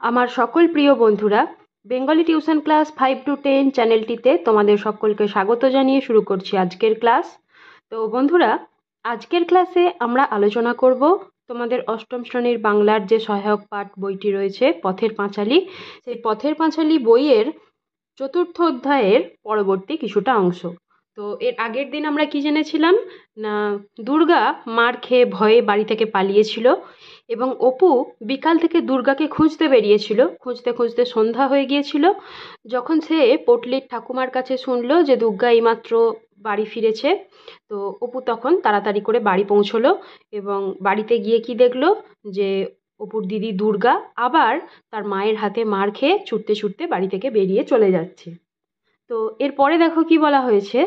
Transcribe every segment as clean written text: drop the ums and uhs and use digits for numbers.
আমার সকল প্রিয় বন্ধুরা, বেঙ্গলি টিউশন ক্লাস 5 to 10 চ্যানেলটিতে তোমাদের সকলকে স্বাগত জানিয়ে শুরু করছি আজকের ক্লাস। তো বন্ধুরা, আজকের ক্লাসে আমরা আলোচনা করব তোমাদের অষ্টম শ্রেণীর বাংলার যে সহায়ক পাঠ বইটি রয়েছে পথের পাঁচালী, সেই পথের পাঁচালী বইয়ের চতুর্থ অধ্যায়ের পরবর্তী কিছুটা অংশ। তো এর আগের দিন আমরা কি জেনেছিলাম না, দুর্গা মার খেয়ে ভয়ে বাড়ি থেকে পালিয়েছিল এবং অপু বিকাল থেকে দুর্গাকে খুঁজতে বেরিয়েছিল। খুঁজতে খুঁজতে সন্ধ্যা হয়ে গিয়েছিল। যখন সে পটলির ঠাকুমার কাছে শুনলো যে দুর্গা এইমাত্র বাড়ি ফিরেছে, তো অপু তখন তাড়াতাড়ি করে বাড়ি পৌঁছলো এবং বাড়িতে গিয়ে কি দেখলো যে অপুর দিদি দুর্গা আবার তার মায়ের হাতে মার খেয়ে ছুটতে ছুটতে বাড়ি থেকে বেরিয়ে চলে যাচ্ছে। তো এরপরে দেখো কি বলা হয়েছে,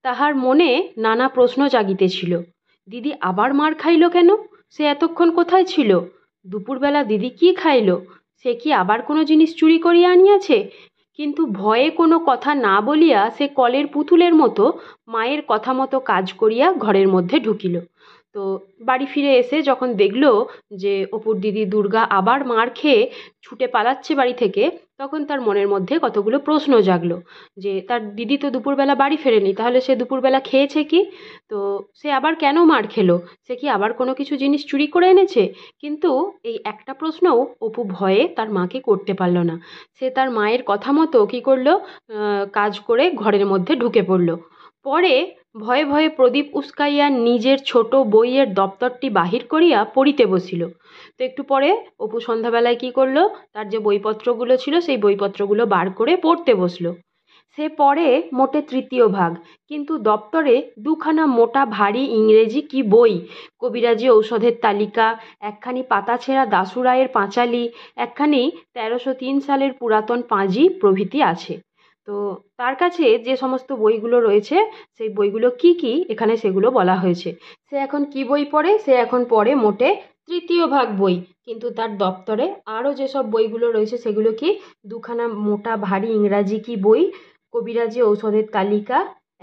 তাহার মনে নানা প্রশ্ন জাগিতেছিল। দিদি আবার মার খাইল কেন? সে এতক্ষণ কোথায় ছিল? দুপুরবেলা দিদি কি খাইল? সে কি আবার কোনো জিনিস চুরি করিয়া আনিয়াছে? কিন্তু ভয়ে কোনো কথা না বলিয়া সে কলের পুতুলের মতো মায়ের কথা মতো কাজ করিয়া ঘরের মধ্যে ঢুকিল। তো বাড়ি ফিরে এসে যখন দেখল যে অপুর দিদি দুর্গা আবার মার খেয়ে ছুটে পালাচ্ছে বাড়ি থেকে, তখন তার মনের মধ্যে কতগুলো প্রশ্ন জাগলো যে তার দিদি তো দুপুরবেলা বাড়ি ফেরেনি, তাহলে সে দুপুরবেলা খেয়েছে কি? তো সে আবার কেন মার খেলো? সে কি আবার কোনো কিছু জিনিস চুরি করে এনেছে? কিন্তু এই একটা প্রশ্নও অপু ভয়ে তার মাকে করতে পারলো না। সে তার মায়ের কথা মতো কী করলো, কাজ করে ঘরের মধ্যে ঢুকে পড়লো। পরে ভয়ে ভয়ে প্রদীপ উস্কাইয়া নিজের ছোট বইয়ের দপ্তরটি বাহির করিয়া পড়িতে বসিল। তো একটু পরে অপু সন্ধ্যাবেলায় কী করলো, তার যে বইপত্রগুলো ছিল সেই বইপত্রগুলো বার করে পড়তে বসলো। সে পড়ে মোটে তৃতীয় ভাগ, কিন্তু দপ্তরে দুখানা মোটা ভারী ইংরেজি কি বই, কবিরাজি ঔষধের তালিকা, একখানি পাতা ছেঁড়া দাশু রায়ের পাঁচালী, একখানি 1303 সালের পুরাতন পাঁজি প্রভৃতি আছে। তো তার কাছে যে সমস্ত বইগুলো রয়েছে সেই বইগুলো কি কি এখানে সেগুলো বলা হয়েছে। সে এখন কি বই পড়ে? সে এখন পড়ে মোটে তৃতীয় ভাগ বই, কিন্তু তার দপ্তরে আরও যেসব বইগুলো রয়েছে সেগুলো কি, দুখানা মোটা ভারী ইংরাজি কি বই, কবিরাজি ঔষধের তালিকা,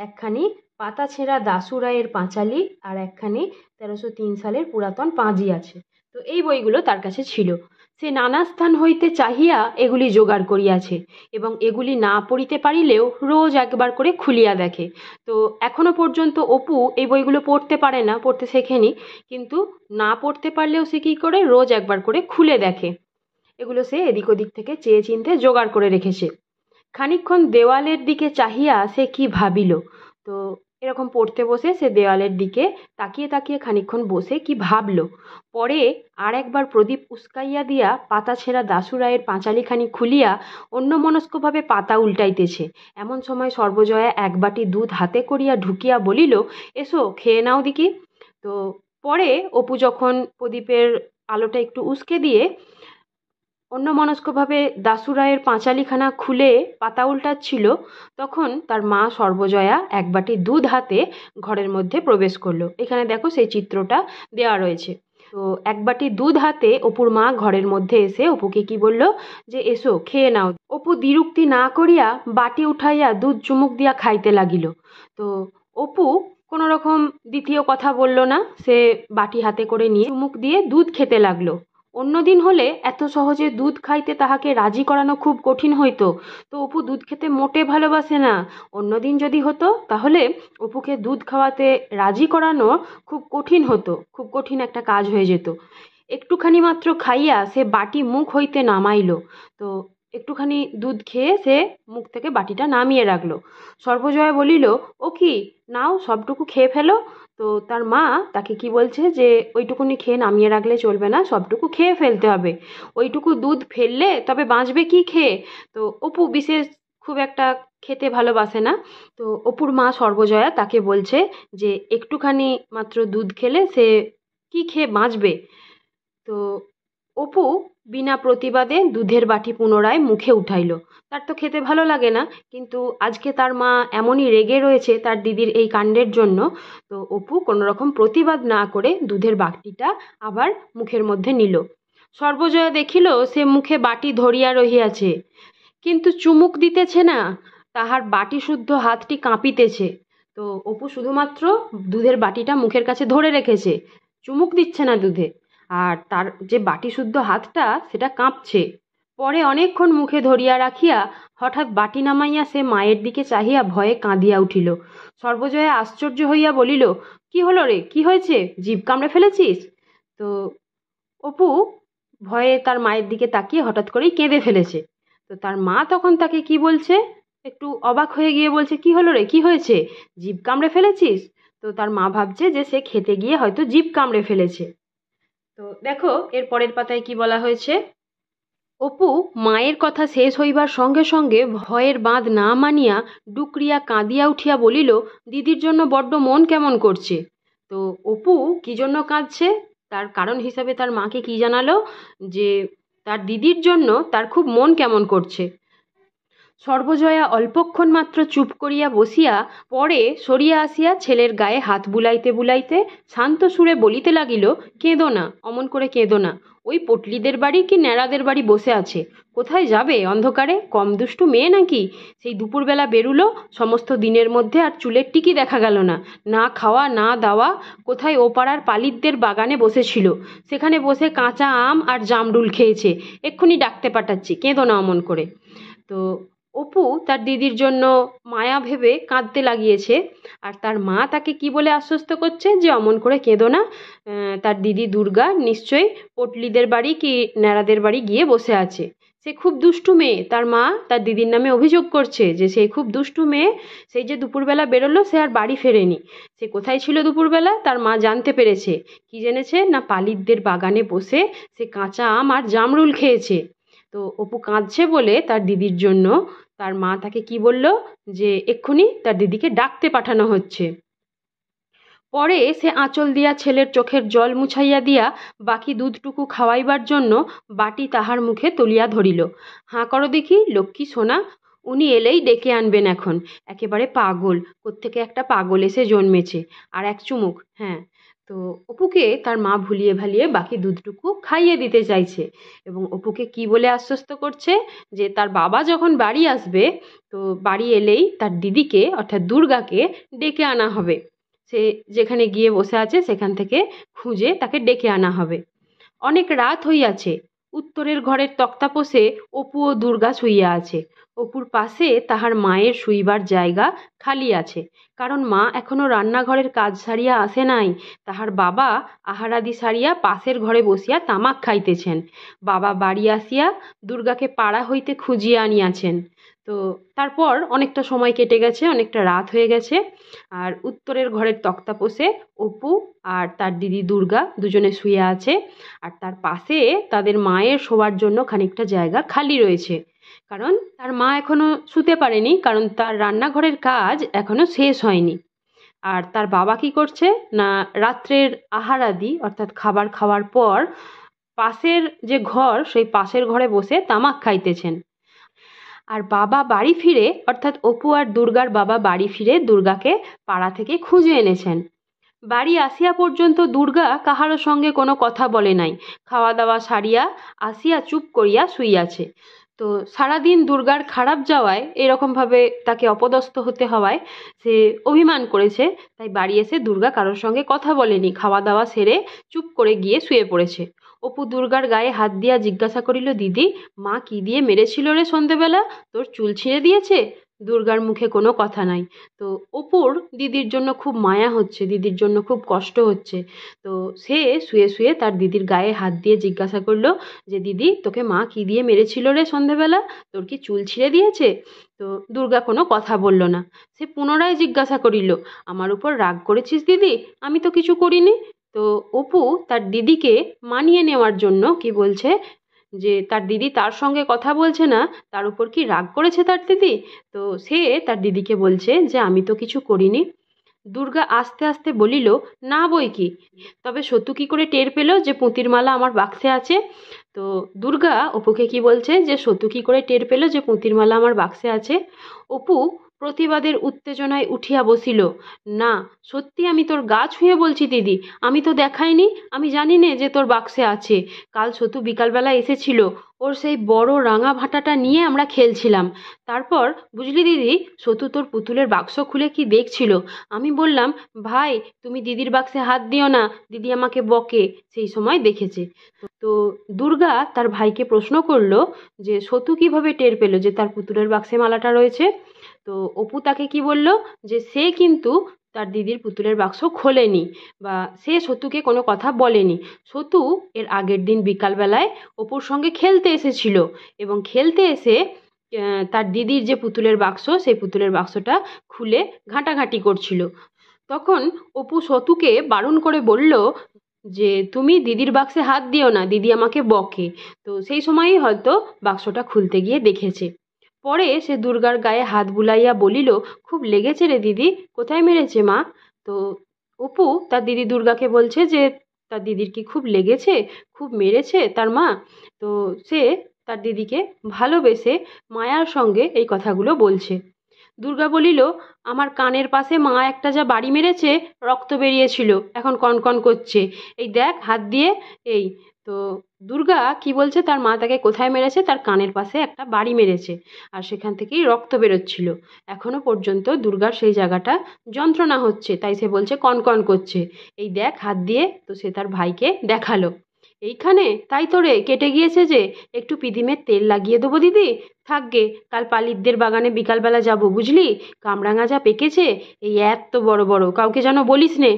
একখানি পাতা ছেঁড়া দাশু রায়ের পাঁচালী, আর একখানি 1303 সালের পুরাতন পাঁজি আছে। তো এই বইগুলো তার কাছে ছিল। সে নানা স্থান হইতে চাহিয়া এগুলি জোগাড় করিয়াছে এবং এগুলি না পড়িতে পারিলেও রোজ একবার করে খুলিয়া দেখে। তো এখনো পর্যন্ত অপু এই বইগুলো পড়তে পারে না, পড়তে শেখেনি, কিন্তু না পড়তে পারলেও সে কী করে, রোজ একবার করে খুলে দেখে। এগুলো সে এদিক ওদিক থেকে চেয়ে চিনতে জোগাড় করে রেখেছে। খানিকক্ষণ দেওয়ালের দিকে চাহিয়া সে কি ভাবিল। তো এরকম পড়তে বসে সে দেওয়ালের দিকে তাকিয়ে তাকিয়ে খানিকক্ষণ বসে কি ভাবল। পরে আর একবার প্রদীপ উস্কাইয়া দিয়া পাতা ছেঁড়া দাশু রায়ের পাঁচালীখানি খুলিয়া অন্যমনস্কভাবে পাতা উল্টাইতেছে। এমন সময় সর্বজয়া এক বাটি দুধ হাতে করিয়া ঢুকিয়া বলিল, এসো খেয়ে নাও দিকি। তো পরে অপু যখন প্রদীপের আলোটা একটু উস্কে দিয়ে অন্যমনস্কভাবে দাশু রায়ের পাঁচালীখানা খুলে পাতা উল্টাচ্ছিল, তখন তার মা সর্বজয়া এক বাটি দুধ হাতে ঘরের মধ্যে প্রবেশ করলো। এখানে দেখো সেই চিত্রটা দেওয়া রয়েছে। তো এক বাটি দুধ হাতে অপুর মা ঘরের মধ্যে এসে অপুকে কি বলল, যে এসো খেয়ে নাও। অপু দ্বিরুক্তি না করিয়া বাটি উঠাইয়া দুধ চুমুক দিয়া খাইতে লাগিল। তো অপু কোনো রকম দ্বিতীয় কথা বলল না, সে বাটি হাতে করে নিয়ে চুমুক দিয়ে দুধ খেতে লাগলো। অন্যদিন হলে এত সহজে দুধ খাইতে তাহাকে রাজি করানো খুব কঠিন হইতো। তো অপু দুধ খেতে মোটে ভালোবাসে না। অন্যদিন যদি হতো তাহলে অপুকে দুধ খাওয়াতে রাজি করানো খুব কঠিন হতো, খুব কঠিন একটা কাজ হয়ে যেত। একটুখানি মাত্র খাইয়া সে বাটি মুখ হইতে নামাইল। তো একটুখানি দুধ খেয়ে সে মুখ থেকে বাটিটা নামিয়ে রাখলো। সর্বজয়া বলিল, ও কি, নাও সবটুকু খেয়ে ফেলো। তো তার মা তাকে কি বলছে, যে ওইটুকুনি খেয়ে নামিয়ে রাখলে চলবে না, সবটুকু খেয়ে ফেলতে হবে। ওইটুকু দুধ ফেললে তবে বাঁচবে কি খেয়ে? তো অপু বিশেষ খুব একটা খেতে ভালোবাসে না। তো অপুর মা সর্বজয়া তাকে বলছে যে একটুখানি মাত্র দুধ খেলে সে কি খেয়ে বাঁচবে। তো অপু বিনা প্রতিবাদে দুধের বাটি পুনরায় মুখে উঠাইল। তার তো খেতে ভালো লাগে না, কিন্তু আজকে তার মা এমনই রেগে রয়েছে তার দিদির এই কাণ্ডের জন্য। তো অপু কোনো রকম প্রতিবাদ না করে দুধের বাটিটা আবার মুখের মধ্যে নিল। সর্বজয়া দেখিল সে মুখে বাটি ধরিয়া রহিয়াছে, কিন্তু চুমুক দিতেছে না, তাহার বাটি শুদ্ধ হাতটি কাঁপিতেছে। তো অপু শুধুমাত্র দুধের বাটিটা মুখের কাছে ধরে রেখেছে, চুমুক দিচ্ছে না দুধে, আর তার যে বাটি শুদ্ধ হাতটা সেটা কাঁপছে। পরে অনেকক্ষণ মুখে ধরিয়া রাখিয়া হঠাৎ বাটি নামাইয়া সে মায়ের দিকে চাহিয়া ভয়ে কাঁদিয়া উঠিল। সর্বজয়া আশ্চর্য হইয়া বলিল, কি হলো রে, কি হয়েছে? জিভ কামড়ে ফেলেছিস? তো অপু ভয়ে তার মায়ের দিকে তাকিয়ে হঠাৎ করেই কেঁদে ফেলেছে। তো তার মা তখন তাকে কি বলছে, একটু অবাক হয়ে গিয়ে বলছে, কি হলো রে, কি হয়েছে? জিভ কামড়ে ফেলেছিস? তো তার মা ভাবছে যে সে খেতে গিয়ে হয়তো জিভ কামড়ে ফেলেছে। তো দেখো এর পরের পাতায় কি বলা হয়েছে। অপু মায়ের কথা শেষ হইবার সঙ্গে সঙ্গে ভয়ের বাঁধ না মানিয়া ডুকরিয়া কাঁদিয়া উঠিয়া বলিল, দিদির জন্য বড্ড মন কেমন করছে। তো অপু কি জন্য কাঁদছে তার কারণ হিসাবে তার মাকে কি জানালো, যে তার দিদির জন্য তার খুব মন কেমন করছে। সর্বজয়া অল্পক্ষণ মাত্র চুপ করিয়া বসিয়া পরে সরিয়া আসিয়া ছেলের গায়ে হাত বুলাইতে বুলাইতে শান্ত সুরে বলিতে লাগিল, কেঁদো না, অমন করে কেঁদো না। ওই পটলিদের বাড়ি কি ন্যাড়াদের বাড়ি বসে আছে, কোথায় যাবে অন্ধকারে? কম দুষ্টু মেয়ে নাকি? সেই দুপুরবেলা বেরুলো, সমস্ত দিনের মধ্যে আর চুলের টিকি দেখা গেল না। না খাওয়া না দাওয়া, কোথায় ও পাড়ার পালিতদের বাগানে বসেছিল, সেখানে বসে কাঁচা আম আর জামরুল খেয়েছে। এক্ষুনি ডাকতে পাঠাচ্ছি, কেঁদো না অমন করে। তো অপু তার দিদির জন্য মায়া ভেবে কাঁদতে লাগিয়েছে, আর তার মা তাকে কি বলে আশ্বস্ত করছে যে অমন করে কেঁদো না, তার দিদি দুর্গা নিশ্চয়ই পটলিদের বাড়ি কি ন্যাড়াদের বাড়ি গিয়ে বসে আছে। সে খুব দুষ্টু মেয়ে, তার মা তার দিদির নামে অভিযোগ করছে যে সে খুব দুষ্টু মেয়ে। সেই যে দুপুরবেলা বেরোলো, সে আর বাড়ি ফেরেনি। সে কোথায় ছিল দুপুরবেলা তার মা জানতে পেরেছে। কি জেনেছে না, পালিতদের বাগানে বসে সে কাঁচা আম আর জামরুল খেয়েছে। তো অপু কাঁদছে বলে তার দিদির জন্য তার মা তাকে কি বলল, যে এক্ষুনি তার দিদিকে ডাকতে পাঠানো হচ্ছে। পরে সে আঁচল দিয়া ছেলের চোখের জল মুছাইয়া দিয়া বাকি দুধটুকু খাওয়াইবার জন্য বাটি তাহার মুখে তুলিয়া ধরিল। হাঁ করো দেখি লক্ষ্মী সোনা, উনি এলেই ডেকে আনবেন এখন। একেবারে পাগল, কোত্থেকে একটা পাগল এসে জন্মেছে। আর এক চুমুক, হ্যাঁ। তো অপুকে তার মা ভুলিয়ে ভালিয়ে বাকি দুধটুকু খাইয়ে দিতে চাইছে, এবং অপুকে কি বলে আশ্বস্ত করছে যে তার বাবা যখন বাড়ি আসবে, তো বাড়ি এলেই তার দিদিকে অর্থাৎ দুর্গাকে ডেকে আনা হবে। সে যেখানে গিয়ে বসে আছে সেখান থেকে খুঁজে তাকে ডেকে আনা হবে। অনেক রাত হইয়াছে। উত্তরের ঘরের তক্তাপোষে অপু ও দুর্গা শুইয়া আছে। অপুর পাশে তাহার মায়ের শুইবার জায়গা খালি আছে, কারণ মা এখনো রান্নাঘরের কাজ সারিয়া আসে নাই। তাহার বাবা আহারাদি সারিয়া পাশের ঘরে বসিয়া তামাক খাইতেছেন। বাবা বাড়ি আসিয়া দুর্গাকে পাড়া হইতে খুঁজিয়া আনিয়াছেন। তো তারপর অনেকটা সময় কেটে গেছে, অনেকটা রাত হয়ে গেছে। আর উত্তরের ঘরের তক্তাপোষে অপু আর তার দিদি দুর্গা দুজনে শুয়ে আছে, আর তার পাশে তাদের মায়ের শোবার জন্য খানিকটা জায়গা খালি রয়েছে। কারণ তার মা এখনো শুতে পারেনি, কারণ তার রান্নাঘরের কাজ এখনো শেষ হয়নি। আর তার বাবা কি করছে না, রাত্রের আহারাদি অর্থাৎ খাবার খাওয়ার পর পাশের যে ঘর সেই পাশের ঘরে বসে তামাক খাইতেছেন। আর বাবা বাড়ি ফিরে অর্থাৎ অপু আর দুর্গার বাবা বাড়ি ফিরে দুর্গাকে পাড়া থেকে খুঁজে এনেছেন। বাড়ি আসিয়া পর্যন্ত দুর্গা কাহারও সঙ্গে কোনো কথা বলে নাই। খাওয়া দাওয়া সারিয়া আসিয়া চুপ করিয়া শুইয়াছে। তো সারাদিন দুর্গার খারাপ যাওয়ায় এরকমভাবে তাকে অপদস্থ হতে হওয়ায় সে অভিমান করেছে, তাই বাড়ি এসে দুর্গা কারোর সঙ্গে কথা বলেনি, খাওয়া দাওয়া সেরে চুপ করে গিয়ে শুয়ে পড়েছে। অপু দুর্গার গায়ে হাত দিয়া জিজ্ঞাসা করিল, দিদি, মা কি দিয়ে মেরেছিল রে সন্ধেবেলা? তোর চুল ছিঁড়ে দিয়েছে? দুর্গার মুখে কোনো কথা নাই। তো অপুর দিদির জন্য খুব মায়া হচ্ছে, দিদির জন্য খুব কষ্ট হচ্ছে। তো সে শুয়ে শুয়ে তার দিদির গায়ে হাত দিয়ে জিজ্ঞাসা করলো যে, দিদি, তোকে মা কি দিয়ে মেরেছিল রে সন্ধেবেলা? তোর কি চুল ছিঁড়ে দিয়েছে? তো দুর্গা কোনো কথা বলল না। সে পুনরায় জিজ্ঞাসা করিল, আমার উপর রাগ করেছিস দিদি? আমি তো কিছু করিনি। তো অপু তার দিদিকে মানিয়ে নেওয়ার জন্য কি বলছে, যে তার দিদি তার সঙ্গে কথা বলছে না, তার উপর কি রাগ করেছে তার দিদি? তো সে তার দিদিকে বলছে যে আমি তো কিছু করিনি। দুর্গা আস্তে আস্তে বলিল, না বই কি, তবে সত্যি কি করে টের পেল যে পুঁতির মালা আমার বাক্সে আছে? তো দুর্গা অপুকে কি বলছে যে সত্যি কি করে টের পেল যে পুঁতির মালা আমার বাক্সে আছে? অপু প্রতিবাদের উত্তেজনায় উঠিয়া বসিল, না, সত্যি আমি তোর গা ছুঁয়ে বলছি দিদি, আমি তো দেখাইনি, আমি জানি নে যে তোর বাক্সে আছে। কাল সতু বিকালবেলা এসেছিল, ওর সেই বড় রাঙা ভাঁটাটা নিয়ে আমরা খেলছিলাম। তারপর বুঝলি দিদি, সতু তোর পুতুলের বাক্স খুলে কি দেখছিল। আমি বললাম, ভাই তুমি দিদির বাক্সে হাত দিও না, দিদি আমাকে বকে। সেই সময় দেখেছে। তো দুর্গা তার ভাইকে প্রশ্ন করলো যে সতু কিভাবে টের পেলো যে তার পুতুলের বাক্সে মালাটা রয়েছে। তো অপু তাকে কি বলল, যে সে কিন্তু তার দিদির পুতুলের বাক্স খোলেনি, বা সে সতুকে কোনো কথা বলেনি। সতু এর আগের দিন বিকালবেলায় অপুর সঙ্গে খেলতে এসেছিল, এবং খেলতে এসে তার দিদির যে পুতুলের বাক্স, সেই পুতুলের বাক্সটা খুলে ঘাঁটাঘাঁটি করছিল। তখন অপু সতুকে বারণ করে বলল যে তুমি দিদির বাক্সে হাত দিও না, দিদি আমাকে বকে। তো সেই সময়ই হয়তো বাক্সটা খুলতে গিয়ে দেখেছে। পরে সে দুর্গার গায়ে হাত বুলাইয়া বলিল, খুব লেগেছে রে দিদি, কোথায় মেরেছে মা? তো অপু তার দিদি দুর্গাকে বলছে যে তার দিদির কি খুব লেগেছে, খুব মেরেছে তার মা। তো সে তার দিদিকে ভালোবেসে মায়ার সঙ্গে এই কথাগুলো বলছে। দুর্গা বলিল, আমার কানের পাশে মা একটা যা বাড়ি মেরেছে, রক্ত বেরিয়েছিল, এখন কনকন করছে, এই দেখ হাত দিয়ে। এই তো দুর্গা কি বলছে, তার মা তাকে কোথায় মেরেছে, তার কানের পাশে একটা বাড়ি মেরেছে, আর সেখান থেকেই রক্ত বেরোচ্ছিল। এখনো পর্যন্ত দুর্গার সেই জায়গাটা যন্ত্রণা হচ্ছে, তাই সে বলছে কনকন করছে, এই দেখ হাত দিয়ে। তো সে তার ভাইকে দেখালো, এইখানে তাই তো রে, কেটে গিয়েছে যে, একটু পিদিমের তেল লাগিয়ে দেবো দিদি। থাকগে, কাল পালিতদের বাগানে বিকালবেলা যাব, বুঝলি, কামরাঙা যা পেকেছে, এই এত বড় বড়, কাউকে যেন বলিস নে,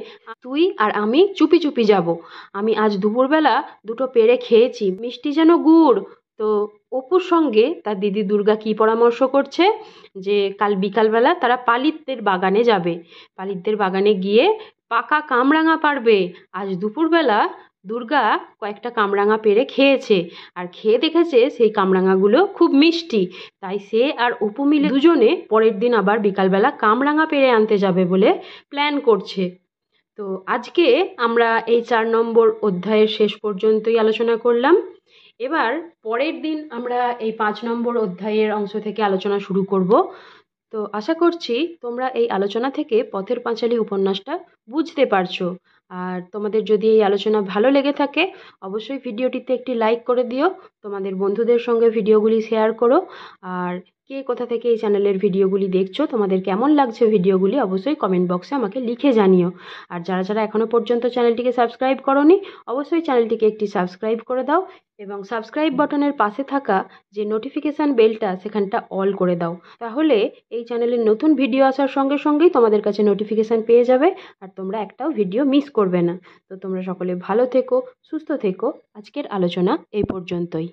তুই আর আমি চুপি চুপি যাব। আমি আজ দুপুরবেলা দুটো পেড়ে খেয়েছি, মিষ্টি যেন গুড়। তো অপুর সঙ্গে তার দিদি দুর্গা কি পরামর্শ করছে, যে কাল বিকালবেলা তারা পালিতদের বাগানে যাবে, পালিতদের বাগানে গিয়ে পাকা কামরাঙা পারবে। আজ দুপুরবেলা দুর্গা কয়েকটা কামরাঙা পেড়ে খেয়েছে, আর খেয়ে দেখেছে সেই কামরাঙাগুলো খুব মিষ্টি, তাই সে আর অপু মিলে দুজনে পরের দিন আবার বিকালবেলা কামরাঙা পেড়ে আনতে যাবে বলে প্ল্যান করছে। তো আজকে আমরা এই 4 নম্বর অধ্যায়ের শেষ পর্যন্তই আলোচনা করলাম। এবার পরের দিন আমরা এই 5 নম্বর অধ্যায়ের অংশ থেকে আলোচনা শুরু করব। তো আশা করছি তোমরা এই আলোচনা থেকে পথের পাঁচালী উপন্যাসটা বুঝতে পারছো। আর তোমাদের যদি এই আলোচনা ভালো লেগে থাকে, অবশ্যই ভিডিওটিতে একটি লাইক করে দিও, তোমাদের বন্ধুদের সঙ্গে ভিডিওগুলি শেয়ার করো। আর কে কোথা থেকে এই চ্যানেলের ভিডিওগুলি দেখছো, তোমাদের কেমন লাগছে ভিডিওগুলি, অবশ্যই কমেন্ট বক্সে আমাকে লিখে জানিও। আর যারা যারা এখনও পর্যন্ত চ্যানেলটিকে সাবস্ক্রাইব করোনি, অবশ্যই চ্যানেলটিকে একটি সাবস্ক্রাইব করে দাও, এবং সাবস্ক্রাইব বাটনের পাশে থাকা যে নোটিফিকেশান বেলটা, সেখানটা অল করে দাও। তাহলে এই চ্যানেলের নতুন ভিডিও আসার সঙ্গে সঙ্গেই তোমাদের কাছে নোটিফিকেশান পেয়ে যাবে, আর তোমরা একটাও ভিডিও মিস করবে না। তো তোমরা সকলে ভালো থেকো, সুস্থ থেকো। আজকের আলোচনা এই পর্যন্তই।